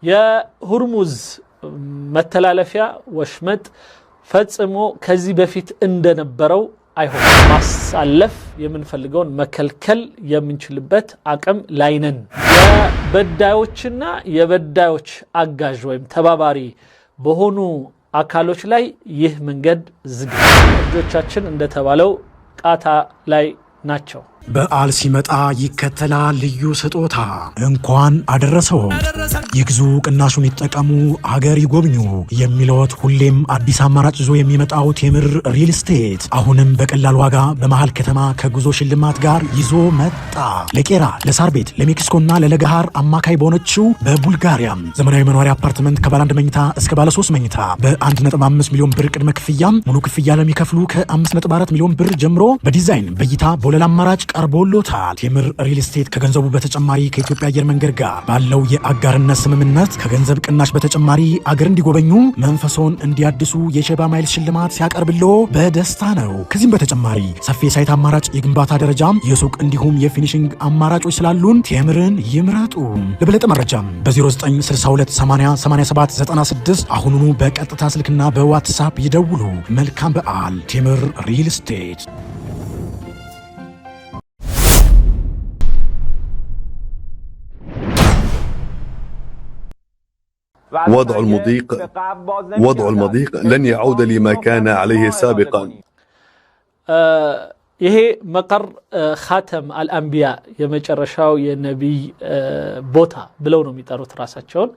የሁርሙዝ መተላለፊያ ወሽመጥ ፈጽሞ ከዚህ በፊት እንደነበረው አይሆንም። ማሳለፍ የምንፈልገውን መከልከል የምንችልበት አቅም ላይ ነን። የበዳዮችና የበዳዮች አጋዥ ወይም ተባባሪ በሆኑ አካሎች ላይ ይህ መንገድ ዝግ ነው። እጆቻችን እንደተባለው ቃታ ላይ ናቸው። በዓል ሲመጣ ይከተላል ልዩ ስጦታ። እንኳን አደረሰው ይግዙ፣ ቅናሹን ይጠቀሙ፣ ሀገር ይጎብኙ የሚለዎት ሁሌም አዲስ አማራጭ ይዞ የሚመጣው ቴምር ሪል ስቴት አሁንም በቀላል ዋጋ በመሃል ከተማ ከጉዞ ሽልማት ጋር ይዞ መጣ። ለቄራ፣ ለሳር ቤት፣ ለሜክሲኮና ለለገሃር አማካይ በሆነችው በቡልጋሪያም ዘመናዊ መኖሪያ አፓርትመንት ከባለ 1 መኝታ እስከ ባለ 3 መኝታ በ1.5 ሚሊዮን ብር ቅድመ ክፍያም ሙሉ ክፍያ ለሚከፍሉ ከ5.4 ሚሊዮን ብር ጀምሮ በዲዛይን በእይታ በወለል አማራጭ ቀርቦሎታል። ቴምር ሪል ስቴት ከገንዘቡ በተጨማሪ ከኢትዮጵያ አየር መንገድ ጋር ባለው የአጋርነት ስምምነት ከገንዘብ ቅናሽ በተጨማሪ አገር እንዲጎበኙ መንፈሶን እንዲያድሱ የሸባ ማይል ሽልማት ሲያቀርብሎ በደስታ ነው። ከዚህም በተጨማሪ ሰፊ የሳይት አማራጭ፣ የግንባታ ደረጃም፣ የሱቅ እንዲሁም የፊኒሽንግ አማራጮች ስላሉን ቴምርን ይምረጡ። ለበለጠ መረጃም በ0962808796 አሁኑኑ በቀጥታ ስልክና በዋትሳፕ ይደውሉ። መልካም በዓል። ቴምር ሪል ስቴት። وضع المضيق لن يعود لما كان عليه سابقا. ይሄ መቀር ኻተም አልአንቢያ የመጨረሻው የነቢይ ቦታ ብለው ነው የሚጠሩት ራሳቸውን።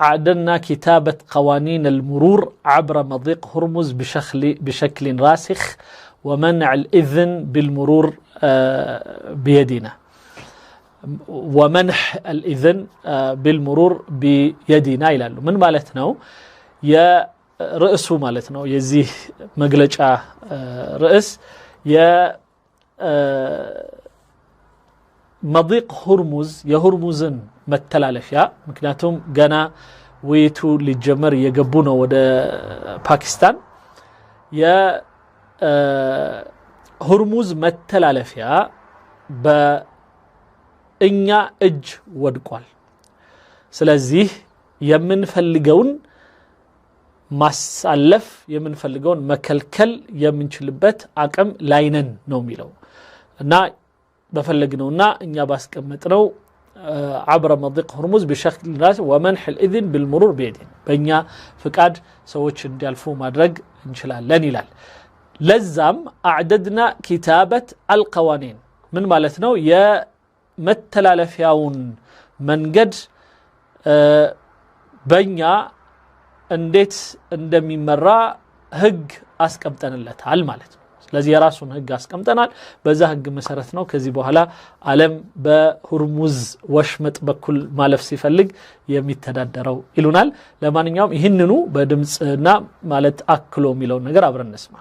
أعددنا كتابة قوانين المرور عبر مضيق هرمز بشكل راسخ ومنع الإذن بالمرور بيدنا ومنح الإذن بالمرور بيدنا ይላሉ። ምን ማለት ነው? የርዕሱ ማለት ነው የዚህ መግለጫ ርዕስ የመضيق هرمز የሁርሙዝን መተላለፊያ፣ ምክንያቱም ገና ውይይቱ ሊጀመር የገቡ ነው ወደ ፓኪስታን። የሁርሙዝ መተላለፊያ በእኛ እጅ ወድቋል። ስለዚህ የምንፈልገውን ማሳለፍ የምንፈልገውን መከልከል የምንችልበት አቅም ላይ ነን ነው የሚለው እና በፈለግነውና እኛ ባስቀመጥነው عبر مضيق هرمز بشكل راس ومنح الإذن بالمرور بيدنا በእኛ ፍቃድ ሰዎች እንዲያልፉ ማድረግ እንችላለን ይላል። ለዛም أعددنا كتابة القوانين ምን ማለት ነው? የመተላለፊያውን መንገድ በእኛ እንዴት እንደሚመራ ህግ አስቀምጠንለታል ማለት ነው። ስለዚህ የራሱን ህግ አስቀምጠናል። በዛ ህግ መሰረት ነው ከዚህ በኋላ ዓለም በሁርሙዝ ወሽመጥ በኩል ማለፍ ሲፈልግ የሚተዳደረው ይሉናል። ለማንኛውም ይህንኑ በድምጽና ማለት አክሎ የሚለው ነገር አብረን እንስማ።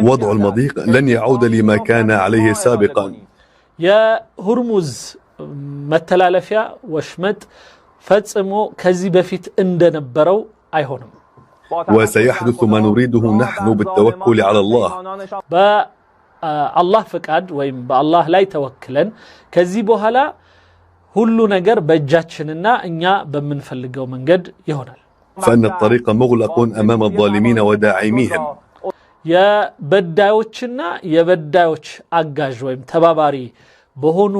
وضع المضيق لن يعود لما كان عليه سابقا. የሁርሙዝ መተላለፊያ ወሽመጥ ፈጽሞ ከዚህ በፊት እንደነበረው አይሆንም። وسيحدث ما نريده نحن بالتوكل على الله. بالله فقاد ويم بالله لا يتوكلن ከዚህ በኋላ ሁሉ ነገር በእጃችንና እኛ በመንፈልገው መንገድ ይሆናል። فإن الطريق مغلق أمام الظالمين وداعميهم. የበዳዮችና የበዳዮች አጋዥ ወይም ተባባሪ በሆኑ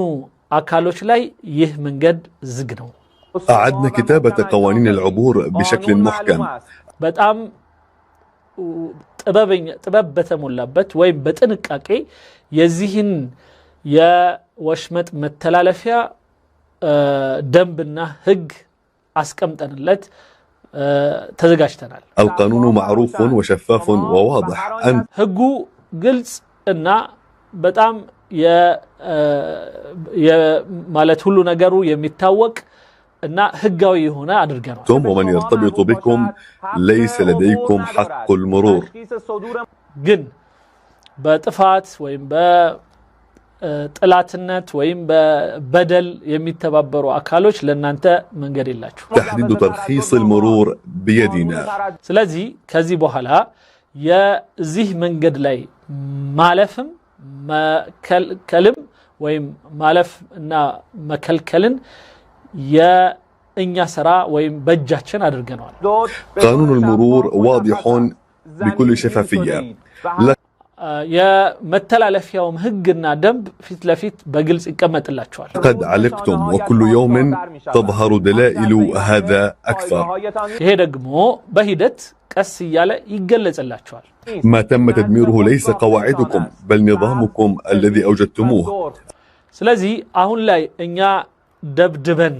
አካሎች ላይ ይህ መንገድ ዝግ ነው። أعدنا كتابة قوانين العبور بشكل محكم. በጣም ጥበብ በተሞላበት ወይም በጥንቃቄ የዚህን የወሽመጥ መተላለፊያ ደንብና ህግ አስቀምጠንለት ተዘጋጅተናል። القانون معروف وشفاف وواضح. ህጉ ግልጽ እና በጣም ማለት ሁሉ ነገሩ የሚታወቅ እና ህጋዊ የሆነ አድርገናል። ومن يرتبط بكم ليس لديكم حق المرور. ግን በጥፋት ወይም በጥላትነት ወይም በበደል የሚተባበሩ አካሎች ለናንተ መንገድ የላችሁ። تحديد ترخيص المرور بيدنا. ስለዚህ ከዚህ በኋላ የዚህ መንገድ ላይ ማለፍም መከልከልም ወይም ማለፍ እና መከልከልን የእኛ ስራ ወይም በእጃችን አድርገናል። قانون المرور واضح بكل شفافية. የመተላለፊያውም ህግና ደንብ ፊት ለፊት በግልጽ ይቀመጥላችኋል። قد علقتم وكل يوم تظهر دلائل هذا أكثر. ይሄ ደግሞ በሂደት ቀስ እያለ ይገለጽላችኋል። ما تم تدميره ليس قواعدكم بل نظامكم الذي أوجدتموه. ስለዚህ አሁን ላይ እኛ ደብድበን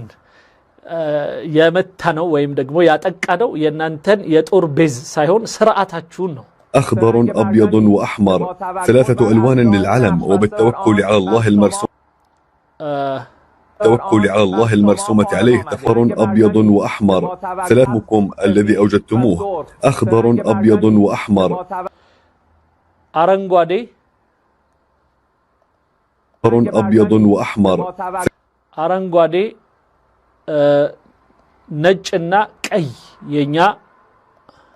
የመታነው ወይም ደግሞ ያጠቃነው የናንተን የጦር ቤዝ ሳይሆን ስርዓታችሁን ነው። أخضر أبيض وأحمر 3 ألوان للعلم وبالتوكل على الله المرسوم التوكل على الله المرسومة عليه تفر أبيض وأحمر سلامكم الذي أوجدتموه أخضر أبيض وأحمر አረንጓዴ أخضر أبيض وأحمر አረንጓዴ ነጭና ቀይ የኛ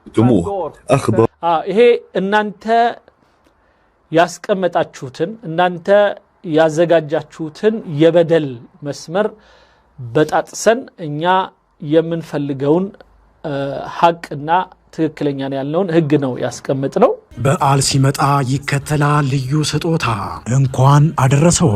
تموه أخضر ይሄ እናንተ ያስቀመጣችሁትን እናንተ ያዘጋጃችሁትን የበደል መስመር በጣጥሰን እኛ የምንፈልገውን ሐቅና ትክክለኛ ያለውን ህግ ነው ያስቀምጥነው። በዓል ሲመጣ ይከተላል ልዩ ስጦታ። እንኳን አደረሰው።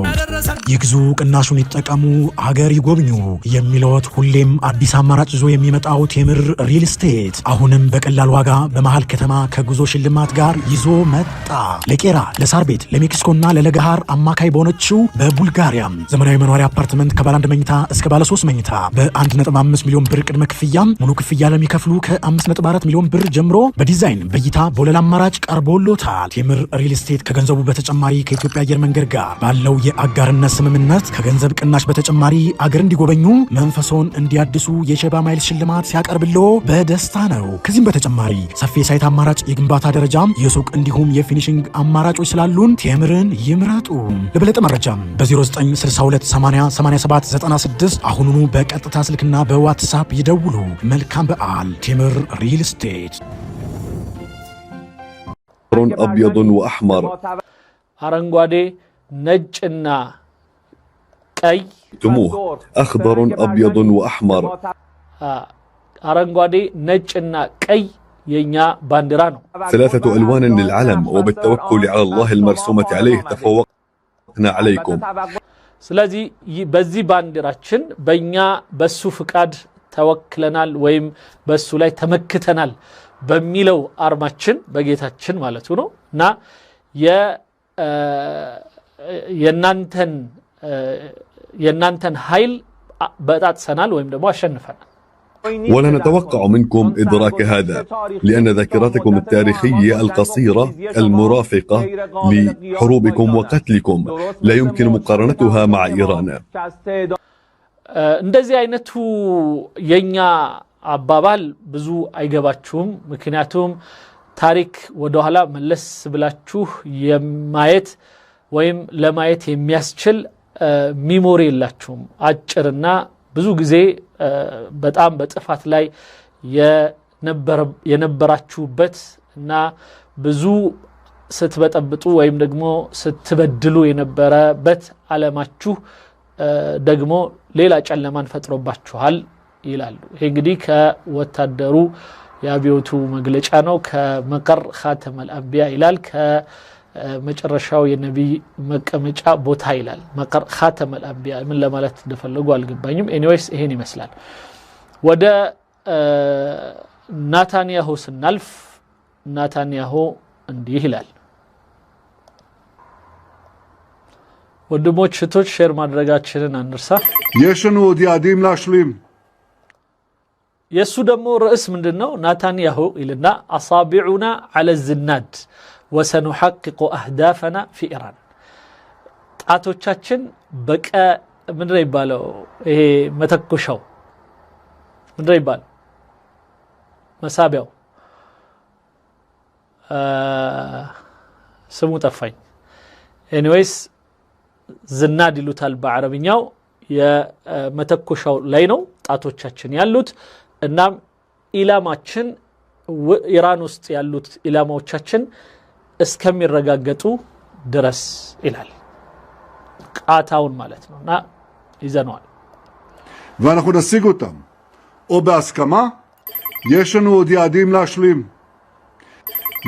ይግዙ፣ ቅናሹን ይጠቀሙ፣ ሀገር ይጎብኙ የሚለዎት ሁሌም አዲስ አማራጭ ይዞ የሚመጣው ቴምር ሪል ስቴት አሁንም በቀላል ዋጋ በመሃል ከተማ ከጉዞ ሽልማት ጋር ይዞ መጣ። ለቄራ፣ ለሳር ቤት፣ ለሜክሲኮና ለለገሃር አማካይ በሆነችው በቡልጋሪያም ዘመናዊ መኖሪያ አፓርትመንት ከባለ 1 መኝታ እስከ ባለ 3 መኝታ በ1.5 ሚሊዮን ብር ቅድመ ክፍያም ሙሉ ክፍያ ለሚከፍሉ ከ5.4 ሚሊዮን ብር ጀምሮ በዲዛይን በእይታ በወለል አማራጭ ቀርቦሎታል። ቴምር ሪል ስቴት ከገንዘቡ በተጨማሪ ከኢትዮጵያ አየር መንገድ ጋር ባለው የአጋርነት ስምምነት ከገንዘብ ቅናሽ በተጨማሪ አገር እንዲጎበኙ መንፈሶን እንዲያድሱ የሸባ ማይል ሽልማት ሲያቀርብሎ በደስታ ነው። ከዚህም በተጨማሪ ሰፊ የሳይት አማራጭ፣ የግንባታ ደረጃም፣ የሱቅ እንዲሁም የፊኒሽንግ አማራጮች ስላሉን ቴምርን ይምረጡ። ለበለጠ መረጃም በ0962808796 አሁኑኑ በቀጥታ ስልክና በዋትሳፕ ይደውሉ። መልካም በዓል። ቴምር ሪል ስቴት። أبيض وأحمر አረንጓዴ ነጭና ቀይ تموه أخضر أبيض وأحمر አረንጓዴ ነጭና ቀይ የኛ ባንዲራ ነው። 3 ألوان للعلم وبالتوكل على الله المرسومة عليه تفوقنا عليكم. ስለዚህ በዚህ ባንዲራችን በእኛ በሱ ፍቃድ ተወክለናል ወይም በሱ ላይ ተመክተናል በሚለው አርማችን በጌታችን ማለት ነው እና የናንተን ኃይል በጣጥሰናል ወይም ደግሞ አሸንፈናል። ولا نتوقع منكم إدراك هذا لأن ذاكرتكم التاريخية القصيرة المرافقة لحروبكم وقتلكم لا يمكن مقارنتها مع إيران. እንደዚህ አይነቱ የኛ አባባል ብዙ አይገባችሁም። ምክንያቱም ታሪክ ወደ ኋላ መለስ ብላችሁ የማየት ወይም ለማየት የሚያስችል ሚሞሪ የላችሁም። አጭርና ብዙ ጊዜ በጣም በጥፋት ላይ የነበራችሁበት እና ብዙ ስትበጠብጡ ወይም ደግሞ ስትበድሉ የነበረበት ዓለማችሁ ደግሞ ሌላ ጨለማን ፈጥሮባችኋል ይላሉ። ይሄ እንግዲህ ከወታደሩ የአብዮቱ መግለጫ ነው። ከመቀር ኻተም አልአንቢያ ይላል። ከመጨረሻው የነቢይ መቀመጫ ቦታ ይላል። መቀር ኻተም አልአንቢያ ምን ለማለት እንደፈለጉ አልገባኝም። ኤኒዌይስ ይሄን ይመስላል። ወደ ናታንያሁ ስናልፍ ናታንያሁ እንዲህ ይላል። ወንድሞች እህቶች ሼር ማድረጋችንን አንርሳ። የሽኑ ዲያዲም ላሽሊም የሱ ደግሞ ርዕስ ምንድነው? ናታንያሁ ይልና አሳቢዑና ዐለ ዝናድ ወሰኑሐቅቁ አህዳፈና ፊ ኢራን። ጣቶቻችን በቀ ምንድነው ይባለው? ይሄ መተኮሻው ምንድነው ይባለው? መሳቢያው ስሙ ጠፋኝ። ኤኒዌይስ ዝናድ ይሉታል በአረብኛው። የመተኮሻው ላይ ነው ጣቶቻችን ያሉት። እናም ኢላማችን ኢራን ውስጥ ያሉት ኢላማዎቻችን እስከሚረጋገጡ ድረስ ይላል። ቃታውን ማለት ነውና ይዘነዋል። ואנחנו נשיג אותם, או בהסכמה, יש לנו עוד יעדים להשלים.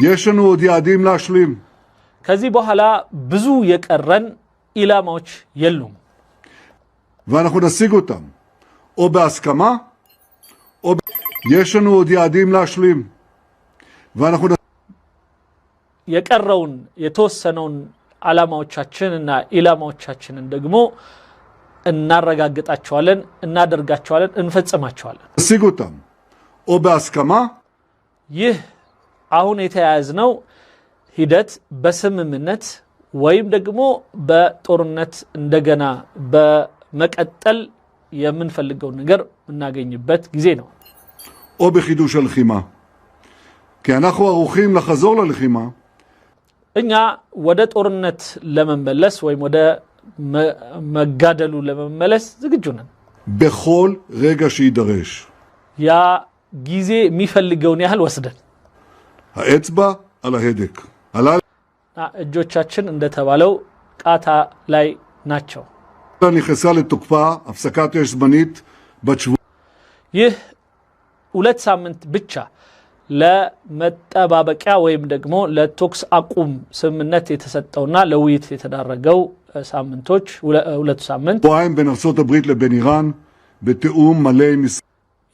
יש לנו עוד יעדים להשלים. ከዚህ በኋላ ብዙ የቀረን ኢላማዎች የሉም። ואנחנו נשיג אותם, או בהסכמה, או יש לנו עוד יעדים להשלים. ואנחנו የቀረውን የተወሰነውን ዓላማዎቻችንና ኢላማዎቻችንን ደግሞ እናረጋግጣቸዋለን፣ እናደርጋቸዋለን፣ እንፈጽማቸዋለን። נשיג אותם, או בהסכמה, ይህ አሁን የተያያዝነው ሂደት በስምምነት ወይም ደግሞ በጦርነት እንደገና በመቀጠል የምንፈልገው ነገር እናገኝበት ጊዜ ነው። או בחידוש הלחימה. כי אנחנו ערוכים לחזור ללחימה. እኛ ወደ ጦርነት ለመመለስ ወይም ወደ መጋደሉ ለመመለስ ዝግጁ ነን። בכל רגע שידרש. ያ ጊዜ የሚፈልገውን ያህል ወስደን האצבע על ההדק. እጆቻችን እንደተባለው ቃታ ላይ ናቸው። נכנסה לתוקפה הפסקת אש זמנית בת שבוע. ይህ 2 ሳምንት ብቻ ለመጠባበቂያ ወይም ደግሞ ለቶክስ አቁም ስምምነት የተሰጠውና ለውይይት የተዳረገው ሳምንቶች 2 ሳምንት שבועיים בין ארצות הברית לבין איראן בתיאום מלא עם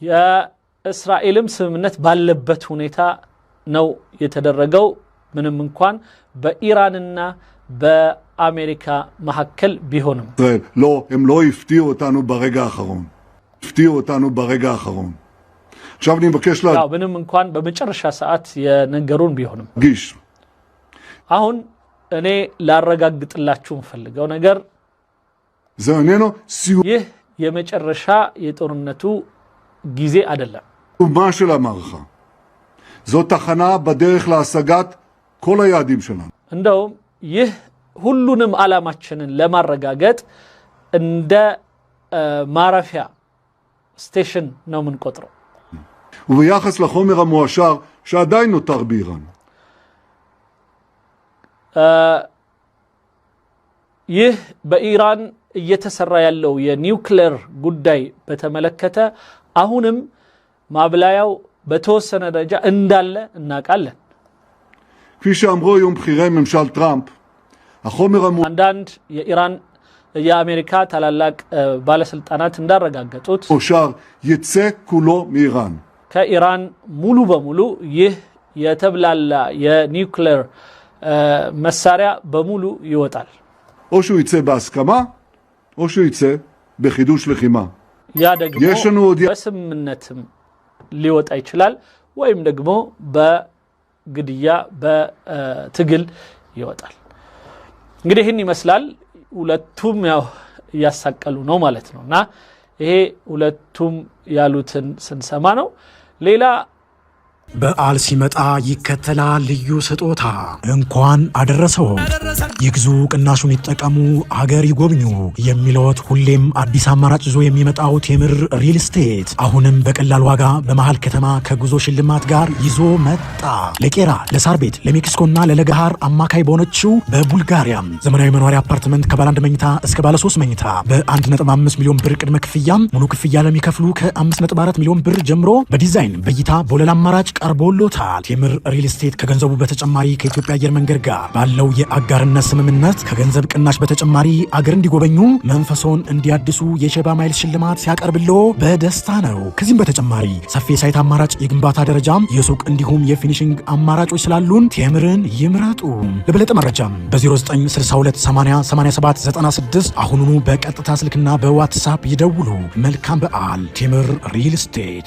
የእስራኤልም ስምምነት ባለበት ሁኔታ ነው የተደረገው። ምንም እንኳን በኢራንና በአሜሪካ መካከል ቢሆንም לא, הם לא הפתיעו אותנו ברגע האחרון. הפתיעו אותנו ברגע האחרון. עכשיו אני מבקש ምንም እንኳን በመጨረሻ ሰዓት የነገሩን ቢሆንም להדגיש. አሁን እኔ ላረጋግጥላችሁ የምፈልገው ነገር זה איננו סיומה ይህ የመጨረሻ የጦርነቱ ጊዜ አይደለም። של המערכה. זאת תחנה בדרך להשגת כל היעדים שלנו. እንደውም ይህ ሁሉንም ዓላማችንን ለማረጋገጥ እንደ ማረፊያ ስቴሽን ነው የምንቆጥረው። וביחס לחומר המועשר שעדיין נותר באיראן. ይህ በኢራን እየተሰራ ያለው የኒውክሌር ጉዳይ በተመለከተ አሁንም ማብላያው በተወሰነ ደረጃ እንዳለ እናውቃለን። כפי שאמרו היום בכירי ממשל טראמפ, החומר አንዳንድ የአሜሪካ ታላላቅ ባለስልጣናት እንዳረጋገጡት המועשר יצא כולו מאיראן. ከኢራን ሙሉ በሙሉ ይህ የተብላላ የኒውክሌር መሳሪያ በሙሉ ይወጣል። או שהוא יצא בהסכמה, או שהוא יצא בחידוש לחימה. ያ ደግሞ በስምምነትም ሊወጣ ይችላል ወይም ደግሞ በግድያ በትግል ይወጣል። እንግዲህ ይህን ይመስላል። ሁለቱም ያው እያሳቀሉ ነው ማለት ነውና ይሄ ሁለቱም ያሉትን ስንሰማ ነው። ሌላ በዓል ሲመጣ ይከተላል ልዩ ስጦታ። እንኳን አደረሰው። ይግዙ፣ ቅናሹን ይጠቀሙ፣ ሀገር ይጎብኙ የሚለዎት ሁሌም አዲስ አማራጭ ይዞ የሚመጣው ቴምር ሪል ስቴት አሁንም በቀላል ዋጋ በመሃል ከተማ ከጉዞ ሽልማት ጋር ይዞ መጣ። ለቄራ፣ ለሳር ቤት፣ ለሜክሲኮና ለለገሃር አማካይ በሆነችው በቡልጋሪያም ዘመናዊ መኖሪያ አፓርትመንት ከባለ 1 መኝታ እስከ ባለ 3 መኝታ በ1.5 ሚሊዮን ብር ቅድመ ክፍያ ሙሉ ክፍያ ለሚከፍሉ ከ5.4 ሚሊዮን ብር ጀምሮ በዲዛይን በእይታ በወለል አማራጭ ቀርቦሎታል። ቴምር ሪል ስቴት ከገንዘቡ በተጨማሪ ከኢትዮጵያ አየር መንገድ ጋር ባለው የአጋርነት ስምምነት ከገንዘብ ቅናሽ በተጨማሪ አገር እንዲጎበኙ መንፈሶን እንዲያድሱ የሸባ ማይል ሽልማት ሲያቀርብሎ በደስታ ነው። ከዚህም በተጨማሪ ሰፊ ሳይት አማራጭ፣ የግንባታ ደረጃም፣ የሱቅ እንዲሁም የፊኒሽንግ አማራጮች ስላሉን ቴምርን ይምረጡ። ለበለጠ መረጃም በ0962808796 አሁኑኑ በቀጥታ ስልክና በዋትሳፕ ይደውሉ። መልካም በዓል። ቴምር ሪል ስቴት